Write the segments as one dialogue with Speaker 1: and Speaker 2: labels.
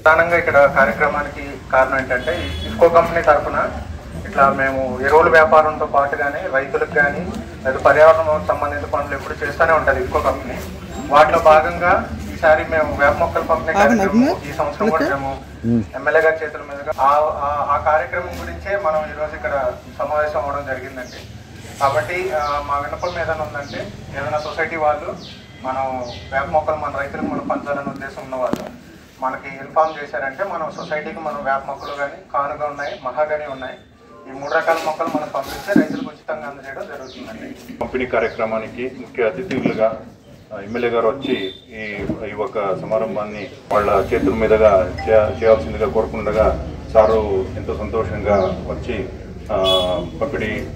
Speaker 1: ప్రధానంగా ఇక్కడ కార్యక్రమానికి కారణం ఏంటంటే ఇఫ్కో కంపెనీ తరఫున ఇట్లా మేము ఎరువుల వ్యాపారంతో పాటుగానే రైతులకు కానీ లేదా పర్యావరణం సంబంధిత పనులు ఎప్పుడు చేస్తూనే ఉంటుంది ఇఫ్కో కంపెనీ. వాటిలో భాగంగా ఈసారి మేము వేప మొక్కల పంపిణీ కార్యక్రమం ఈ సంవత్సరం కూడా మేము ఎమ్మెల్యే గారి చేతుల మీదుగా ఆ కార్యక్రమం గురించే మనం ఈరోజు ఇక్కడ సమావేశం అవ్వడం జరిగిందండి. కాబట్టి మా విన్నపం ఏదైనా ఉందంటే ఏదైనా సొసైటీ వాళ్ళు మనం వేప మొక్కలు మన రైతులకు మనం పంచాలనే ఉద్దేశం ఉన్న వాళ్ళు మనకి ఇన్ఫార్మ్ చేశారంటే మనం సొసైటీకి మనం వేప మొక్కలు కానీ కానుగా ఉన్నాయి, మహాగని ఉన్నాయి, ఈ 3 రకాల మొక్కలు మనం పంపిస్తే రైతులకు ఉచితంగా అందజేయడం జరుగుతుందండి.
Speaker 2: పంపిణీ కార్యక్రమానికి ముఖ్య అతిథులుగా ఎమ్మెల్యే గారు వచ్చి ఈ ఒక సమారంభాన్ని వాళ్ళ చేతుల మీదుగా చేయాల్సిందిగా కోరుకుండగా సారు ఎంతో సంతోషంగా వచ్చి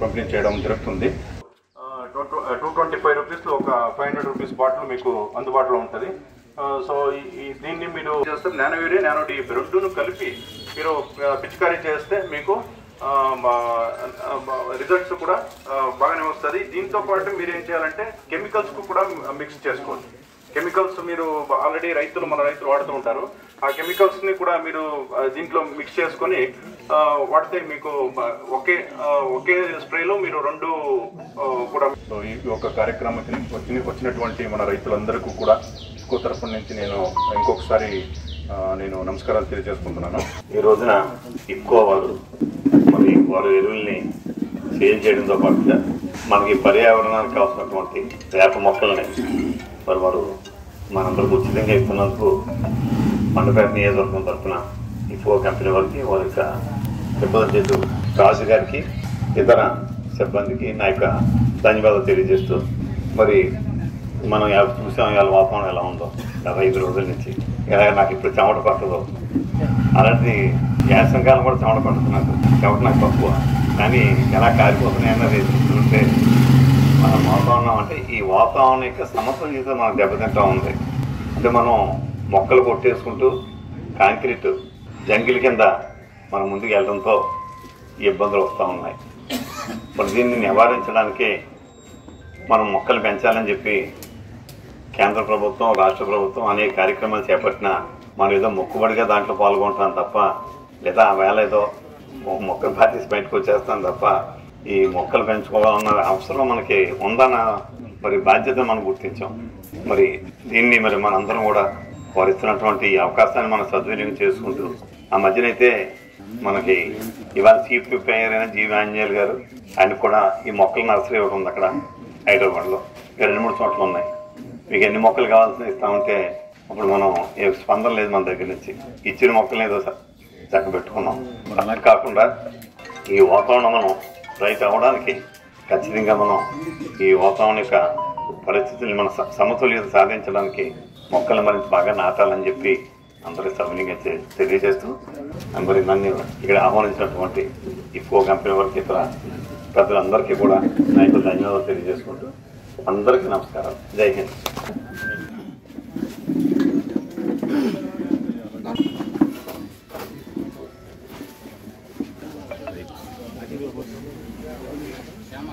Speaker 2: పంపిణీ చేయడం జరుగుతుంది. 225 రూపీస్లో ఒక 500 రూపీస్ బాటిల్ మీకు అందుబాటులో ఉంటుంది. సో దీన్ని మీరు చేస్తే నానో యూరియా, నానో డిఏపి రెండును కలిపి మీరు పిచికారీ చేస్తే మీకు రిజల్ట్స్ కూడా బాగానే వస్తుంది. దీంతో పాటు మీరు ఏం చేయాలంటే కెమికల్స్ కూడా మిక్స్ చేసుకోవచ్చు. కెమికల్స్ మీరు ఆల్రెడీ మన రైతులు వాడుతూ ఉంటారు. ఆ కెమికల్స్ని కూడా మీరు దీంట్లో మిక్స్ చేసుకొని వాడితే మీకు ఒకే స్ప్రేలో మీరు రెండు కూడా. సో ఈ ఒక కార్యక్రమానికి వచ్చినటువంటి మన రైతులందరికీ కూడా ఇఫ్కో తరఫు నుంచి నేను ఇంకొకసారి నమస్కారాలు తెలియజేసుకుంటున్నాను.
Speaker 3: ఈ రోజున ఇఫ్కో వారు ఎరువుల్ని సేల్ చేయడంతో పాటుగా మనకి పర్యావరణానికి అవసరమైనటువంటి వేప మొక్కలని వారు మనందరికి ఉచితంగా ఇస్తున్నందుకు మండపేట నియోజకవర్గం తరఫున ఇఫ్కో కంపెనీ వారి రిప్రజెంటేటివ్ రాజు గారికి, ఇతర సిబ్బందికి నా యొక్క ధన్యవాదాలు తెలియజేస్తూ, మరి మనం చూసాం ఇవాళ వాతావరణం ఎలా ఉందో గత 5 రోజుల నుంచి, ఎలా నాకు ఇప్పుడు చెమట పట్టదు. అలాంటి వేసవికాలం కూడా చెమట పడుతున్నారు, చెమట నాకు తక్కువ, కానీ ఎలా కాలిపోతున్నాయి అన్నది చూస్తుంటే మన వాతావరణం అంటే ఈ వాతావరణం యొక్క సమతుల్యత మనకు దెబ్బతింటూ ఉంది. అంటే మనం మొక్కలు కొట్టేసుకుంటూ కాంక్రీట్ జంగిల్ కింద మనం ముందుకు వెళ్ళడంతో ఇబ్బందులు వస్తూ ఉన్నాయి. మరి దీన్ని నివారించడానికి మనం మొక్కలు పెంచాలని చెప్పి కేంద్ర ప్రభుత్వం, రాష్ట్ర ప్రభుత్వం అనేక కార్యక్రమాలు చేపట్టినా మనం ఏదో మొక్కుబడిగా దాంట్లో పాల్గొంటాం తప్ప, లేదా ఆ వేళ ఏదో మొక్కలు పార్టీస్ బయటకు వచ్చేస్తాం తప్ప ఈ మొక్కలు పెంచుకోవాలన్న అవసరం మనకి ఉందన్న మరి బాధ్యత మనం గుర్తించాం. మరి దీన్ని మరి మనందరం కూడా వారిస్తున్నటువంటి ఈ అవకాశాన్ని మనం సద్వినియోగం చేసుకుంటూ, ఆ మధ్యనైతే మనకి ఇవాళ చీఫ్ ప్రిపేర్ అయిన జీవి ఆంజనేయులు గారు, ఆయనకు కూడా ఈ మొక్కల నర్సరీ ఒకటి ఉంది అక్కడ హైదరాబాద్లో, 2-3 చోట్ల ఉన్నాయి. మీకు ఎన్ని మొక్కలు కావాల్సిన ఇస్తామంటే అప్పుడు మనం ఏ స్పందన లేదు మన దగ్గర నుంచి, ఇచ్చిన మొక్కలు ఏదో చక్క పెట్టుకున్నాం. అలా కాకుండా ఈ వాతావరణం మనం రైతు అవ్వడానికి ఖచ్చితంగా మనం ఈ వాతావరణ యొక్క పరిస్థితుల్ని మన సమతుల్యత సాధించడానికి మొక్కలు మరింత బాగా నాటాలని చెప్పి అందరికీ సవినీయంగా తెలియజేస్తూ, మరి నన్ను ఇక్కడ ఆహ్వానించినటువంటి ఇఫ్కో కంపెనీ వారికి, ఇతర పెద్దలందరికీ కూడా నా యొక్క ధన్యవాదాలు తెలియజేసుకుంటూ అందరికీ నమస్కారం. జై హింద్.
Speaker 4: శ్యామ